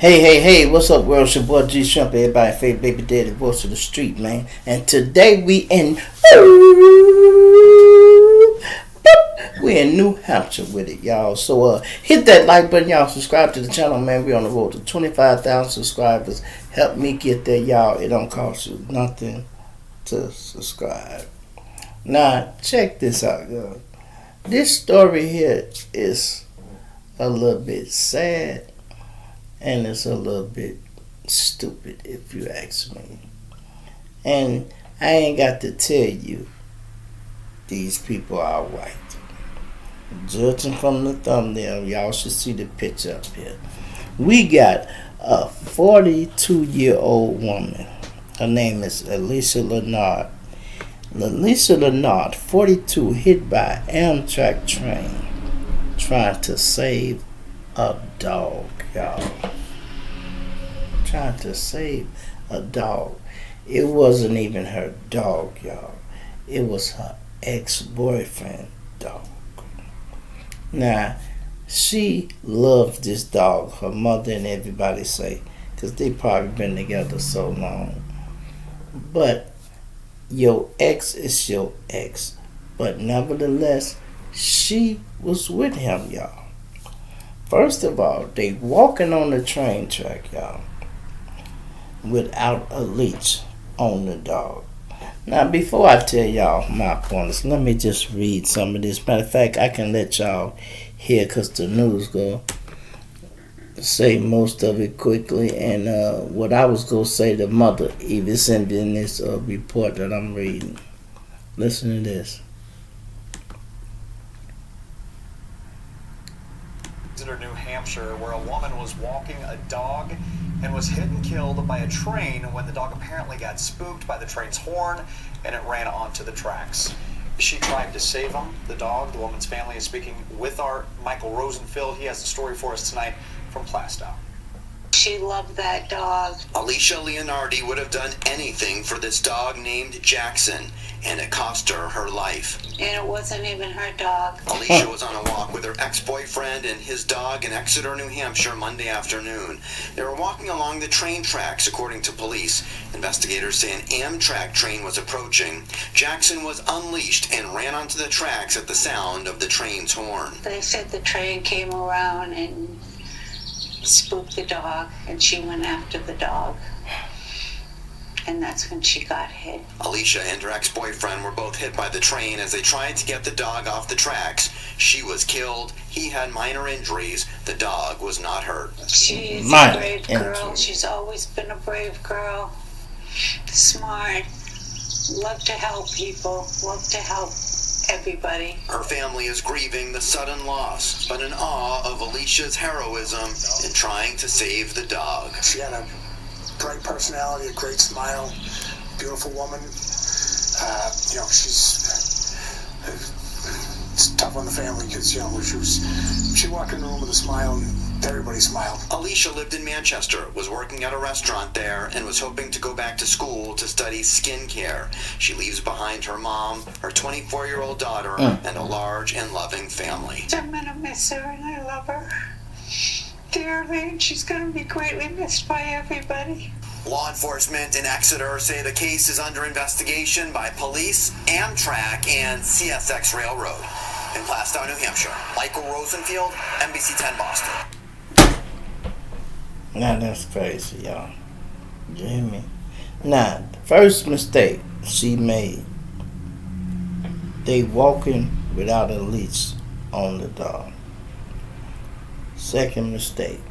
Hey, what's up, world? It's your boy G Shrimp, everybody favorite baby daddy, voice of the street, man. And today we in New Hampshire with it, y'all. So hit that like button, y'all. Subscribe to the channel, man. We on the road to 25,000 subscribers. Help me get there, y'all. It don't cost you nothing to subscribe. Now, check this out, y'all. This story here is a little bit sad. And it's a little bit stupid, if you ask me. And I ain't got to tell you, these people are white. Judging from the thumbnail, y'all should see the picture up here. We got a 42-year-old woman. Her name is Alicia Leonard. Alicia Leonard, 42, hit by amtrak train, trying to save a dog, y'all. Trying to save a dog. It wasn't even her dog, y'all. It was her ex-boyfriend dog. Now, she loved this dog, her mother and everybody say, because they probably been together so long. But your ex is your ex. But nevertheless, she was with him, y'all. First of all, they walking on the train track, y'all, without a leash on the dog. Now, before I tell y'all my points, let me just read some of this. Matter of fact, I can let y'all hear because the news go say most of it quickly. And what I was going to say, the mother even sent in this report that I'm reading. Listen to this. New Hampshire, where a woman was walking a dog and was hit and killed by a train when the dog apparently got spooked by the train's horn and it ran onto the tracks. She tried to save him, the dog. The woman's family is speaking with our Michael Rosenfield. He has the story for us tonight from Plastow. She loved that dog. Alicia Leonardi would have done anything for this dog named Jackson, and it cost her her life. And it wasn't even her dog. Alicia was on a walk with her ex-boyfriend and his dog in Exeter, New Hampshire, Monday afternoon. They were walking along the train tracks, according to police. Investigators say an Amtrak train was approaching. Jackson was unleashed and ran onto the tracks at the sound of the train's horn. They said the train came around and spooked the dog, and she went after the dog. And that's when she got hit. Alicia and her ex-boyfriend were both hit by the train as they tried to get the dog off the tracks. She was killed. He had minor injuries. The dog was not hurt. She is a brave girl. She's always been a brave girl. Smart. Love to help people. Love to help everybody. Her family is grieving the sudden loss, but in awe of Alicia's heroism in trying to save the dog. She had a bright personality, a great smile, beautiful woman. It's tough on the family because, she walked in the room with a smile and everybody smiled. Alicia lived in Manchester, was working at a restaurant there, and was hoping to go back to school to study skincare. She leaves behind her mom, her 24-year-old daughter, and a large and loving family. I'm gonna miss her and I love her dearly, and she's gonna be greatly missed by everybody. Law enforcement in Exeter say the case is under investigation by police, Amtrak, and CSX Railroad. In Plastow, New Hampshire, Michael Rosenfield, NBC 10 Boston. Now that's crazy, y'all. You hear me? Now, first mistake she made, they walking without a leash on the dog. Second mistake,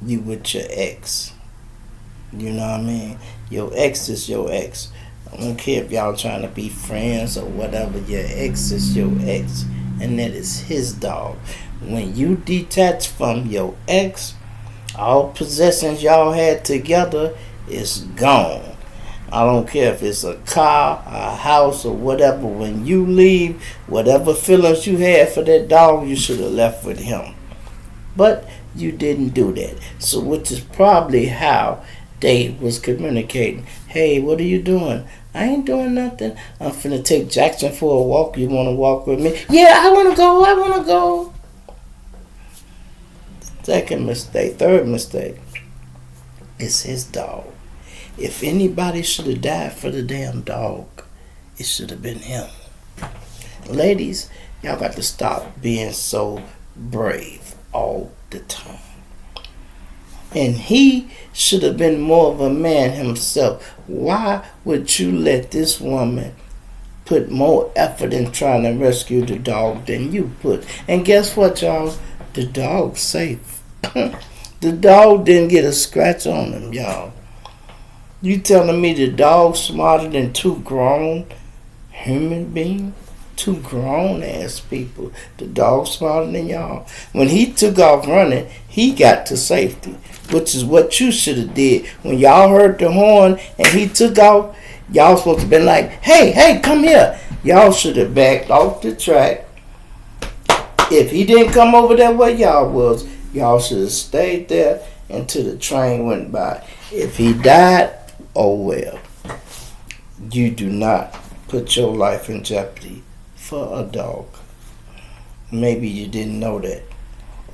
you with your ex. You know what I mean? Your ex is your ex. I don't care if y'all trying to be friends or whatever. Your ex is your ex, and that is his dog. When you detach from your ex, all possessions y'all had together is gone. I don't care if it's a car, a house, or whatever. When you leave, whatever feelings you had for that dog, you should have left with him. But you didn't do that. So which is probably how they was communicating. Hey, what are you doing? I ain't doing nothing. I'm finna take Jackson for a walk. You want to walk with me? Yeah, I want to go. Second mistake, third mistake, it's his dog. If anybody should have died for the damn dog, it should have been him. Ladies, y'all got to stop being so brave all the time. And he should have been more of a man himself. Why would you let this woman put more effort in trying to rescue the dog than you put? And guess what, y'all? The dog's safe. The dog didn't get a scratch on him, y'all. You telling me the dog's smarter than two grown human beings? Two grown ass people. The dog's smarter than y'all. When he took off running, he got to safety, which is what you should have did. When y'all heard the horn and he took off, y'all supposed to have been like, hey, come here. Y'all should have backed off the track. If he didn't come over that way y'all should have stayed there until the train went by. If he died, oh well. You do not put your life in jeopardy for a dog. Maybe you didn't know that,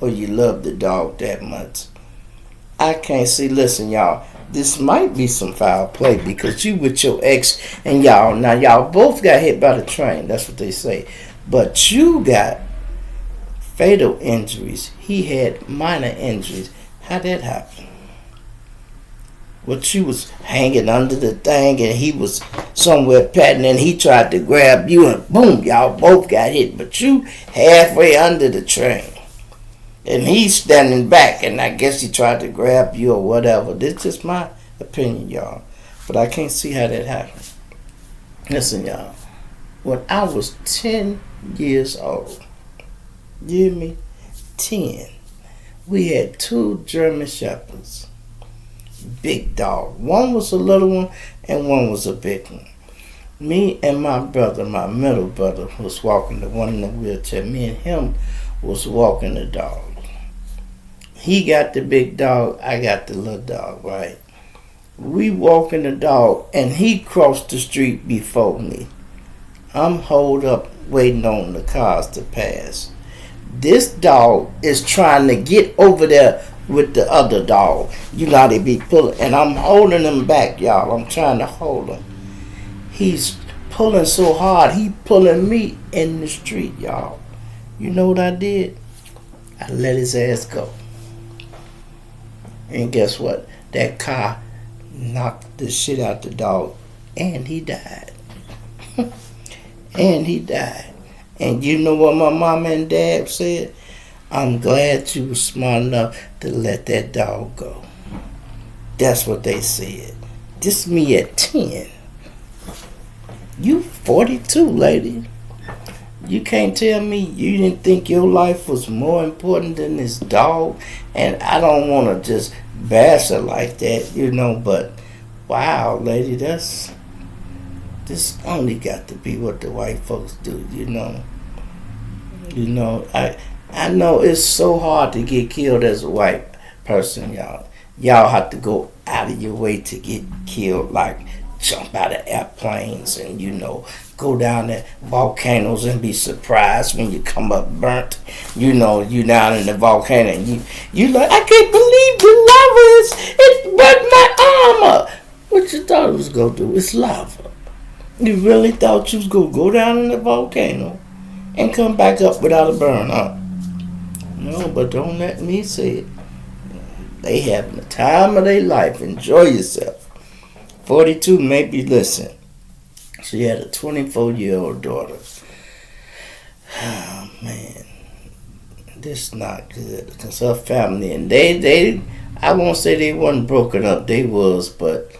or you love the dog that much. I can't see. Listen, y'all, this might be some foul play because you with your ex and y'all both got hit by the train. That's what they say. But you got fatal injuries. He had minor injuries. How that happen? Well, she was hanging under the thing and he was somewhere patting and he tried to grab you and boom, y'all both got hit. But you halfway under the train. And he's standing back and I guess he tried to grab you or whatever. This is just my opinion, y'all. But I can't see how that happened. Listen, y'all. When I was 10 years old, you hear me? 10. We had 2 German Shepherds. Big dog. One was a little one and one was a big one. Me and my brother, my middle brother, was walking, the one in the wheelchair. Me and him was walking the dog. He got the big dog, I got the little dog, right? We walking the dog and he crossed the street before me. I'm holed up waiting on the cars to pass. This dog is trying to get over there with the other dog. You know how they be pulling. And I'm holding him back, y'all. I'm trying to hold him. He's pulling so hard, he pulling me in the street, y'all. You know what I did? I let his ass go. And guess what? That car knocked the shit out the dog. And he died. And he died. And you know what my mom and dad said? I'm glad you were smart enough to let that dog go. That's what they said. This me at 10. You 42, lady. You can't tell me you didn't think your life was more important than this dog. And I don't want to just bash her like that, you know, but wow, lady, this only got to be what the white folks do, you know. You know, I know it's so hard to get killed as a white person, y'all. Y'all have to go out of your way to get killed, like jump out of airplanes and, you know, go down at volcanoes and be surprised when you come up burnt. You know, you down in the volcano and you like, I can't believe the lava it burnt my arm up. What you thought it was going to do? It's lava. You really thought you was going to go down in the volcano and come back up without a burn, huh? No, but don't let me say it. They having the time of their life. Enjoy yourself. 42, maybe listen. She had a 24-year-old daughter. Oh, man. This not good. Because her family, and they, I won't say they wasn't broken up. They was, but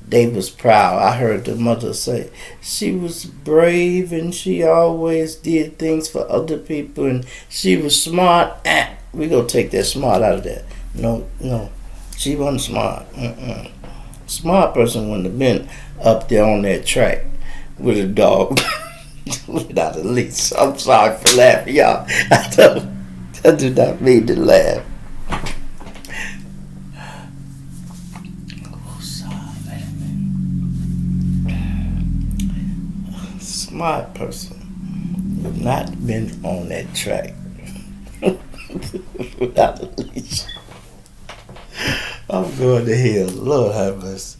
they was proud. I heard the mother say she was brave and she always did things for other people and she was smart. We gonna take that smart out of that. No, she wasn't smart. Smart person wouldn't have been up there on that track with a dog without a leash. I'm sorry for laughing, y'all. I do not mean to laugh. Smart person would not been on that track. Without a leash. I'm going to hell. Lord have mercy.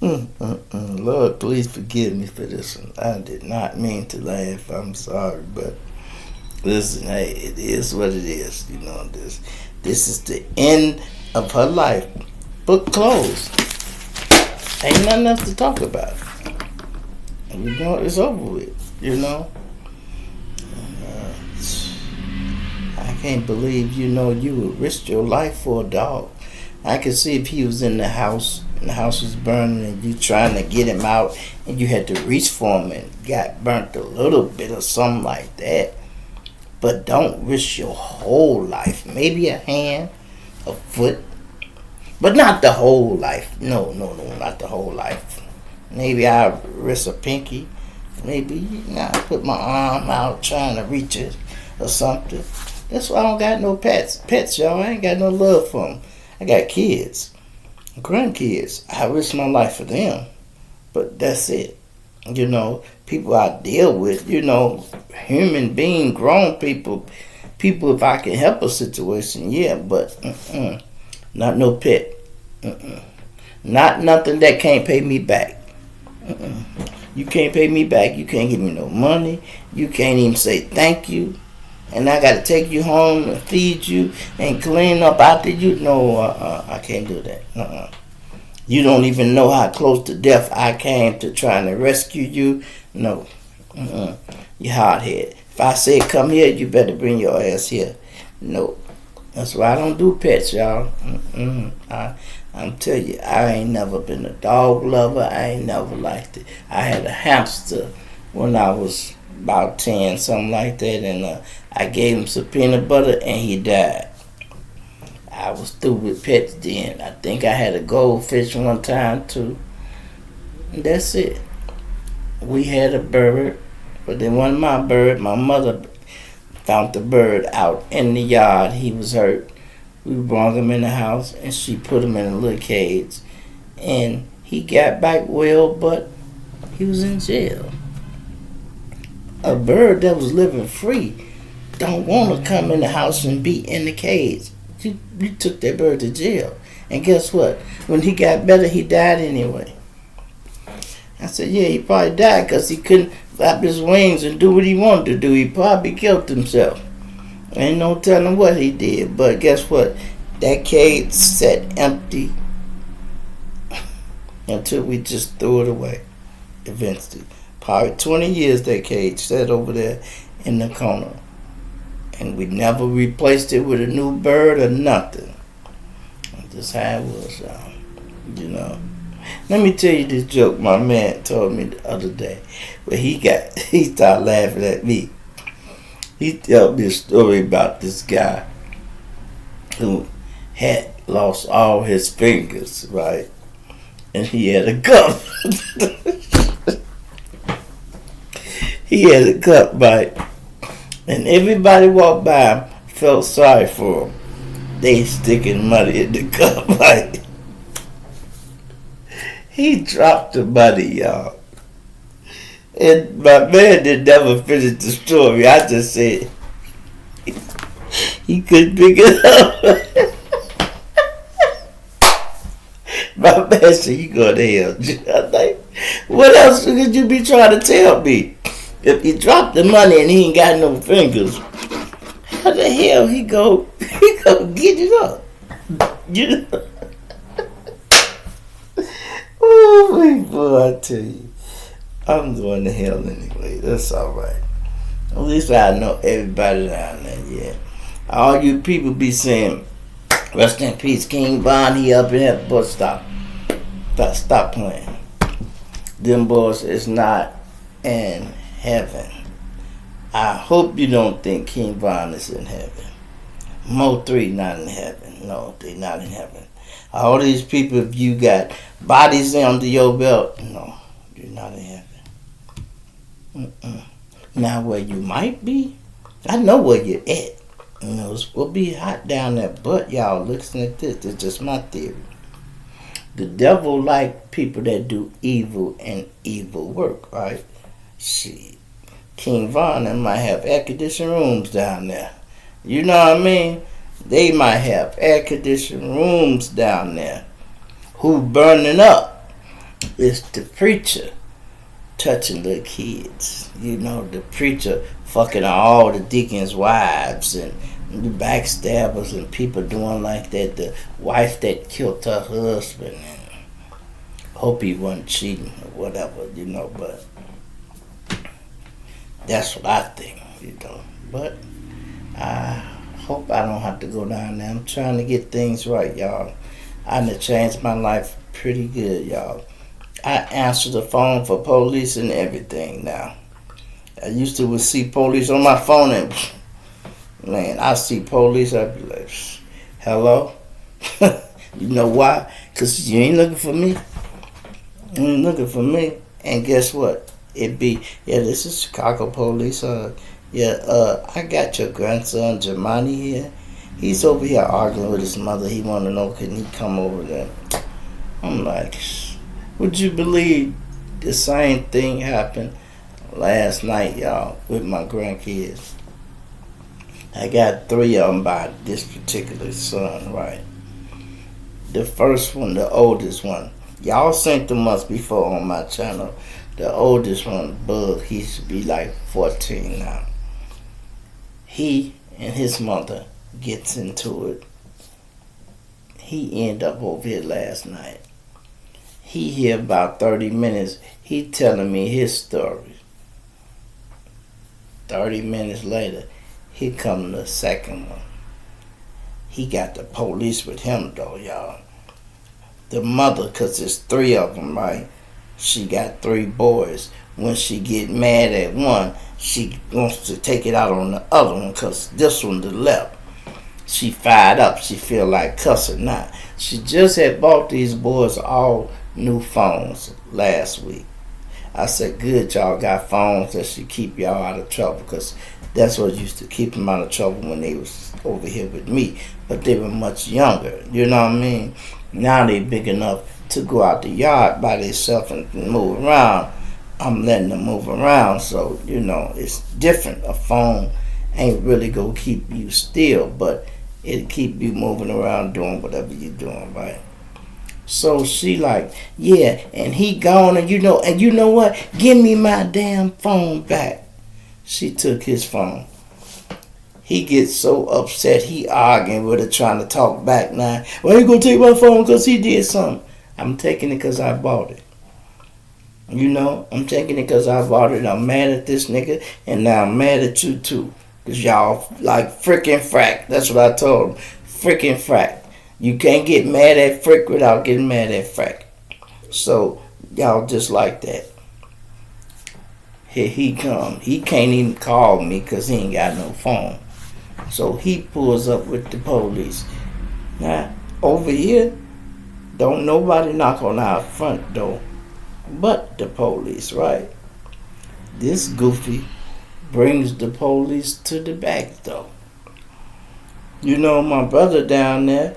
Lord, please forgive me for this one. I did not mean to laugh. I'm sorry, but listen, hey, it is what it is. You know, this is the end of her life. Book closed. Ain't nothing else to talk about. You know, it's over with. You know. I can't believe, you know, you would risk your life for a dog. I could see if he was in the house and the house was burning and you trying to get him out and you had to reach for him and got burnt a little bit or something like that. But don't risk your whole life. Maybe a hand, a foot, but not the whole life. No, not the whole life. Maybe I'll risk a pinky. Maybe I put my arm out trying to reach it or something. That's why I don't got no pets, y'all. I ain't got no love for them. I got kids, grandkids. I risk my life for them, but that's it. You know, people I deal with, you know, human being, grown people, if I can help a situation, yeah, but not no pet. Not nothing that can't pay me back. You can't pay me back. You can't give me no money. You can't even say thank you. And I got to take you home and feed you and clean up after you. No, I can't do that. You don't even know how close to death I came to trying to rescue you. No. You hard-headed. If I say come here, you better bring your ass here. No. That's why I don't do pets, y'all. I'm telling you, I ain't never been a dog lover. I ain't never liked it. I had a hamster when I was about 10, something like that, and I gave him some peanut butter and he died. I was through with pets then. I think I had a goldfish one time too. And that's it. We had a bird, but then one of my bird, my mother found the bird out in the yard. He was hurt. We brought him in the house and she put him in a little cage. And he got back well, but he was in jail. A bird that was living free don't want to come in the house and be in the cage. You took that bird to jail. And guess what? When he got better, he died anyway. I said, yeah, he probably died because he couldn't flap his wings and do what he wanted to do. He probably killed himself. Ain't no telling what he did. But guess what? That cage sat empty until we just threw it away eventually. Probably 20 years that cage sat over there in the corner. And we never replaced it with a new bird or nothing. That's just how it was, y'all. You know. Let me tell you this joke my man told me the other day. Where he started laughing at me. He told me a story about this guy who had lost all his fingers, right? And he had a cup. He had a cup, right? And everybody walked by him, felt sorry for him. They sticking money in the cup, right? He dropped the money, y'all. And my man did never finish the story. I just said he couldn't pick it up. My man said, you go to hell. I'm like, what else could you be trying to tell me? If he dropped the money and he ain't got no fingers, how the hell he go get it up? You know? Oh, boy, I tell you. I'm going to hell anyway. That's all right. At least I know everybody down there, yeah. All you people be saying, rest in peace, King Von, he up in that, but stop playing. Them boys is not in heaven. I hope you don't think King Von is in heaven. Mo 3 not in heaven. No, they not in heaven. All these people, if you got bodies under your belt, no, you're not in heaven. Now where you might be, I know where you're at. You know, it's gonna be hot down there, but y'all listen at this. It's just my theory. The devil like people that do evil and evil work, right? Shit. King Von might have air-conditioned rooms down there. You know what I mean? They might have air conditioned rooms down there. Who burning up? It's the preacher touching little kids. You know, the preacher fucking all the deacons' wives and the backstabbers and people doing like that. The wife that killed her husband and hope he wasn't cheating or whatever, you know, but that's what I think, you know. But I hope I don't have to go down there. I'm trying to get things right, y'all. I done changed my life pretty good, y'all. I answer the phone for police and everything now. I used to see police on my phone and, man, I see police, I'd be like, hello? You know why? Because you ain't looking for me. You ain't looking for me. And guess what? It be, yeah, this is Chicago police. I got your grandson, Jamani, here. He's over here arguing with his mother. He want to know, can he come over there? I'm like, would you believe the same thing happened last night, y'all, with my grandkids? I got 3 of them by this particular son, right? The first one, the oldest one, y'all seen them once before on my channel. The oldest one, Bug, he should be like 14 now. He and his mother gets into it. He ended up over here last night. He here about 30 minutes. He telling me his story. 30 minutes later, here come the second one. He got the police with him though, y'all. The mother, cause there's 3 of them, right? She got 3 boys. When she get mad at one, she wants to take it out on the other one, cause this one the left. She fired up. She feel like cussing now. She just had bought these boys all new phones last week. I said, good, y'all got phones that should keep y'all out of trouble, because that's what used to keep them out of trouble when they was over here with me. But they were much younger, you know what I mean? Now they big enough to go out the yard by themselves and move around. I'm letting them move around, so, you know, it's different. A phone ain't really gonna keep you still, but it'll keep you moving around doing whatever you're doing, right? So she like, yeah, and he gone, and you know what? Give me my damn phone back. She took his phone. He gets so upset, he arguing with her, trying to talk back now. Why you gonna take my phone because he did something? I'm taking it because I bought it. You know, I'm taking it because I bought it. I'm mad at this nigga, and now I'm mad at you too. Because y'all like frickin' frack. That's what I told him. Frickin' frack. You can't get mad at frick without getting mad at frack. So, y'all just like that. Here he come. He can't even call me because he ain't got no phone. So he pulls up with the police. Now, over here, don't nobody knock on our front door but the police, right? This goofy brings the police to the back door. You know, my brother down there,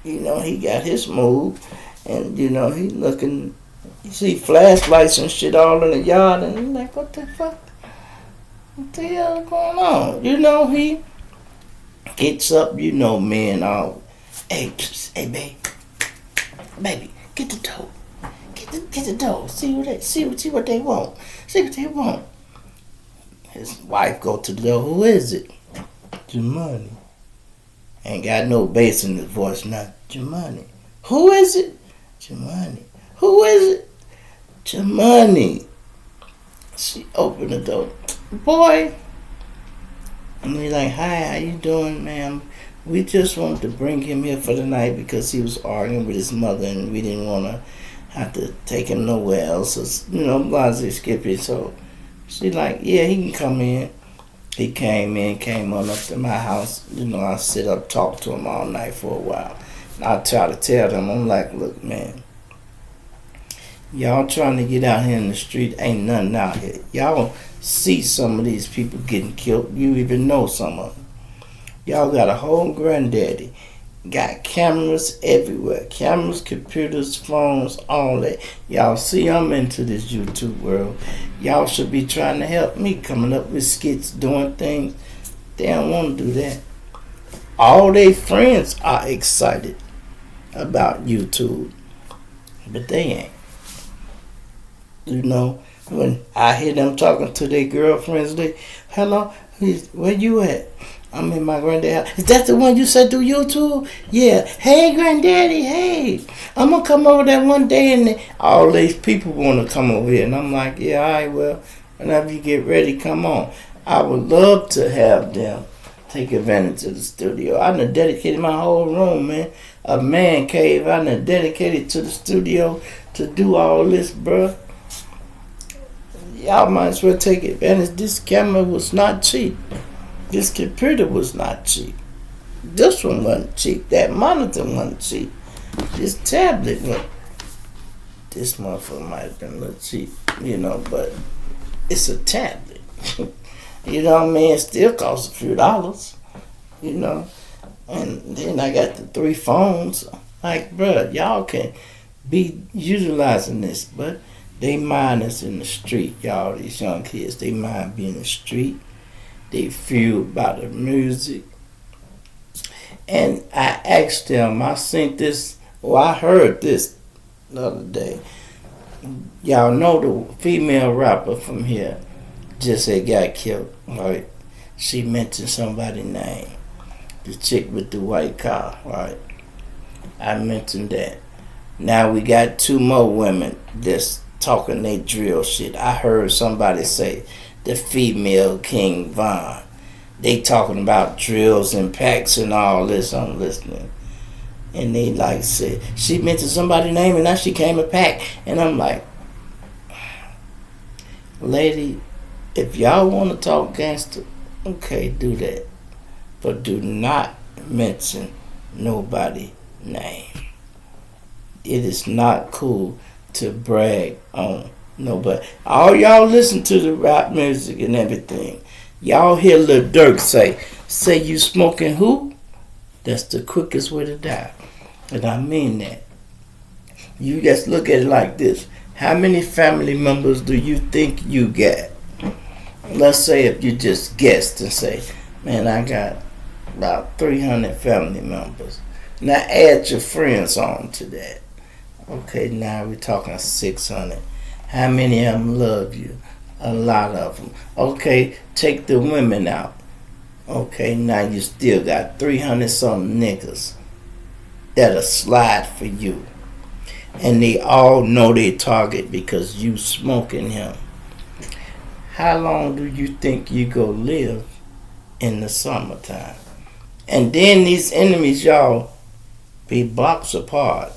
he got his move, and, he looking, you see flashlights and shit all in the yard, and he's like, what the fuck? What the hell is going on? He gets up, me and all. Hey, baby, get the dough. Get the dough. See what they want. See what they want. His wife go to the door. Who is it? Jamani. Ain't got no bass in his voice now. Jamani. Who is it? Jamani. Who is it? Jamani. She opened the door. Boy. And we like, hi, how you doing, ma'am? We just wanted to bring him here for the night because he was arguing with his mother, and we didn't want to have to take him nowhere else. So, blase Skippy. So she like, yeah, he can come in. He came on up to my house. I sit up, talk to him all night for a while. And I try to tell them, I'm like, look, man, y'all trying to get out here in the street, ain't nothing out here. Y'all see some of these people getting killed. You even know some of them. Y'all got a whole granddaddy. Got cameras everywhere. Cameras, computers, phones, all that. Y'all see I'm into this YouTube world. Y'all should be trying to help me, coming up with skits, doing things. They don't want to do that. All their friends are excited about YouTube, but they ain't. You know, when I hear them talking to their girlfriends, they, hello, where you at? I'm in my granddad's house. Is that the one you said do YouTube? Yeah. Hey, granddaddy, hey. I'm going to come over there one day, and all these people want to come over here. And I'm like, yeah, all right, well, whenever you get ready, come on. I would love to have them take advantage of the studio. I done dedicated my whole room, man. A man cave. I done dedicated to the studio to do all this, bruh. Y'all might as well take advantage. This camera was not cheap. This computer was not cheap. This one wasn't cheap. That monitor wasn't cheap. This tablet went. This motherfucker might have been a little cheap, you know, but it's a tablet. You know what I mean? It still costs a few dollars, you know. And then I got the 3 phones. Like, bruh, y'all can be utilizing this, but they mind is in the street, y'all. These young kids, they mind being in the street. They fueled by the music. And I asked them, I seen this, I heard this the other day. Y'all know the female rapper from here just had got killed, right? She mentioned somebody's name. The chick with the white car, right? I mentioned that. Now we got 2 more women that's talking they drill shit. I heard somebody say the female King Von. They talking about drills and packs and all this. I'm listening. And they like said, she mentioned somebody's name and now she came a pack. And I'm like, lady, if y'all want to talk gangster, okay, do that. But do not mention nobody's name. It is not cool to brag on nobody. All y'all listen to the rap music and everything. Y'all hear Lil Durk say you smoking who? That's the quickest way to die. And I mean that. You just look at it like this. How many family members do you think you got? Let's say if you just guessed and say, man, I got about 300 family members. Now add your friends on to that. Okay, now we're talking 600. How many of them love you? A lot of them. Okay, take the women out. Okay, now you still got 300 some niggas that'll slide for you. And they all know their target because you smoking him. How long do you think you go live in the summertime? And then these enemies, y'all, be blocks apart.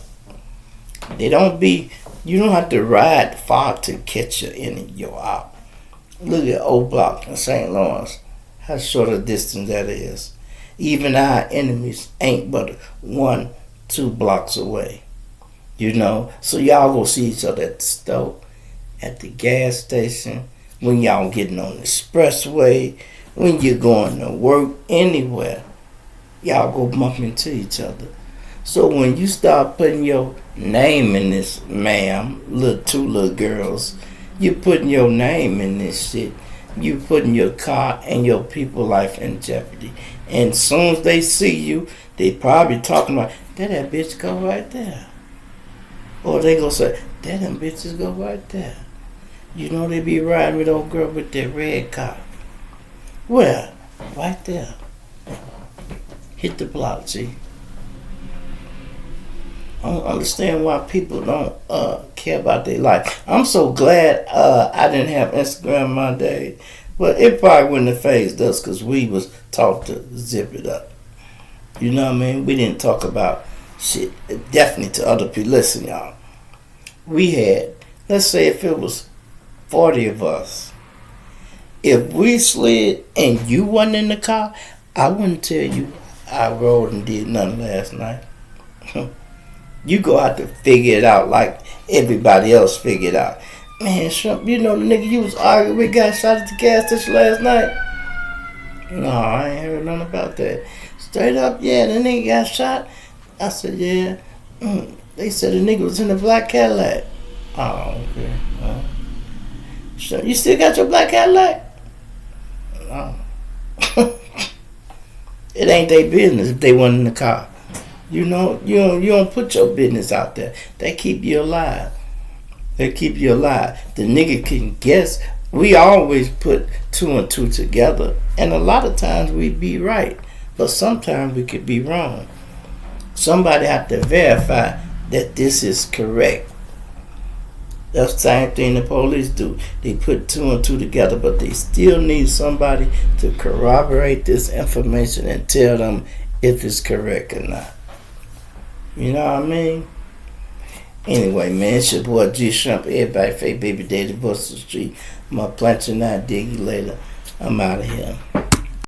They don't be, you don't have to ride far to catch your enemy, your out. Look at old block in St. Lawrence, how short a distance that is. Even our enemies ain't but 1-2 blocks away. You know, so y'all go see each other at the store, at the gas station, when y'all getting on the expressway, when you're going to work, anywhere. Y'all go bump into each other. So when you start putting your name in this, ma'am, 2 little girls, you putting your name in this shit. You putting your car and your people's life in jeopardy. And as soon as they see you, they probably talking about, that bitch go right there. Or they gonna say, them bitches go right there. You know they be riding with old girl with that red car. Where? Right there. Hit the block, G. I don't understand why people don't care about their life. I'm so glad I didn't have Instagram my day. But it probably wouldn't have phased us because we was taught to zip it up. You know what I mean? We didn't talk about shit. Definitely to other people. Listen, y'all. We had, let's say if it was 40 of us. If we slid and you wasn't in the car, I wouldn't tell you I rode and did nothing last night. You go out to figure it out like everybody else figured out. Man, Trump, you know the nigga you was arguing with got shot at the gas station last night? No, I ain't heard nothing about that. Straight up, yeah, the nigga got shot. I said, yeah. They said the nigga was in a black Cadillac. Oh, okay. So you still got your black Cadillac? No. It ain't their business if they wasn't in the car. You know, you don't put your business out there. They keep you alive. They keep you alive. The nigga can guess. We always put 2 and 2 together, and a lot of times we be right, but sometimes we could be wrong. Somebody have to verify that this is correct. That's the same thing the police do. They put 2 and 2 together, but they still need somebody to corroborate this information and tell them if it's correct or not. You know what I mean? Anyway, man, it's your boy G Shrimp, everybody fake baby daddy, Buster Street. I'm gonna plant you now, dig you later. I'm out of here.